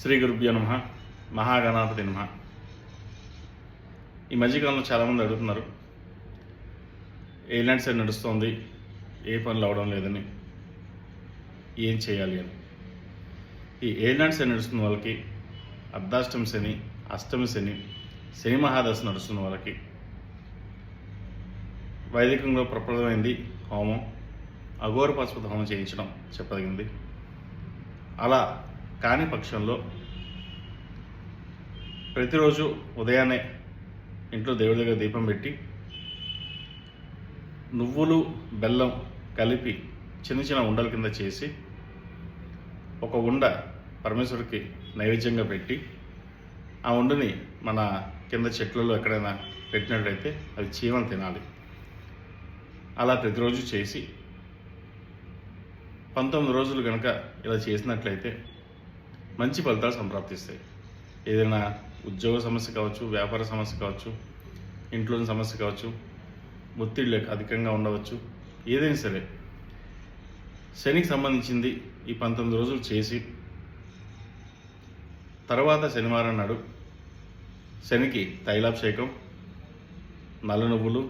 శ్రీ గురుభ్యో నమః. మహాగణాపతి నమః. ఈ మధ్యకాలంలో చాలామంది అడుగుతున్నారు, ఏలాంటి సైడ్ నడుస్తోంది, ఏ పనులు అవడం లేదని, ఏం చేయాలి అని. ఈ ఏలాంటి సైడ్ నడుస్తున్న వాళ్ళకి అర్ధాష్టమి శని, అష్టమి శని, శని మహాదశ నడుస్తున్న వాళ్ళకి వైదికంలో ప్రప్రదమైంది హోమం, అఘోర పశుపత హోమం చేయించడం చెప్పదగింది. అలా కాని పక్షంలో ప్రతిరోజు ఉదయాన్నే ఇంట్లో దేవుడి దగ్గర దీపం పెట్టి నువ్వులు బెల్లం కలిపి చిన్న చిన్న ఉండల కింద చేసి ఒక ఉండ పరమేశ్వరుడికి నైవేద్యంగా పెట్టి ఆ ఉండని మన కింద చెట్లలో ఎక్కడైనా పెట్టినట్లయితే అవి చీమలు తినాలి. అలా ప్రతిరోజు చేసి 19 రోజులు కనుక ఇలా చేసినట్లయితే మంచి ఫలితాలు సంప్రాప్తిస్తాయి. ఏదైనా ఉద్యోగ సమస్య కావచ్చు, వ్యాపార సమస్య కావచ్చు, ఇంట్లోని సమస్య కావచ్చు, ఒత్తిడి అధికంగా ఉండవచ్చు, ఏదైనా సరే శనికి సంబంధించింది ఈ 19 రోజులు చేసి తర్వాత శనివారం నాడు శనికి తైలాభిషేకం, నల్ల నువ్వులు,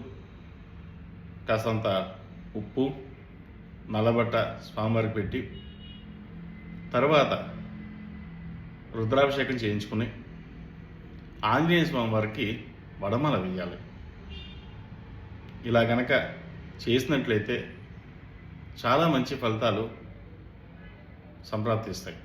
కాసంత ఉప్పు, నల్లబట్ట స్వామివారికి పెట్టి తర్వాత రుద్రాభిషేకం చేయించుకుని ఆంజనేయ స్వామి వారికి వడమాల వేయాలి. ఇలా గనక చేసినట్లయితే చాలా మంచి ఫలితాలు సంప్రాప్తిస్తాయి.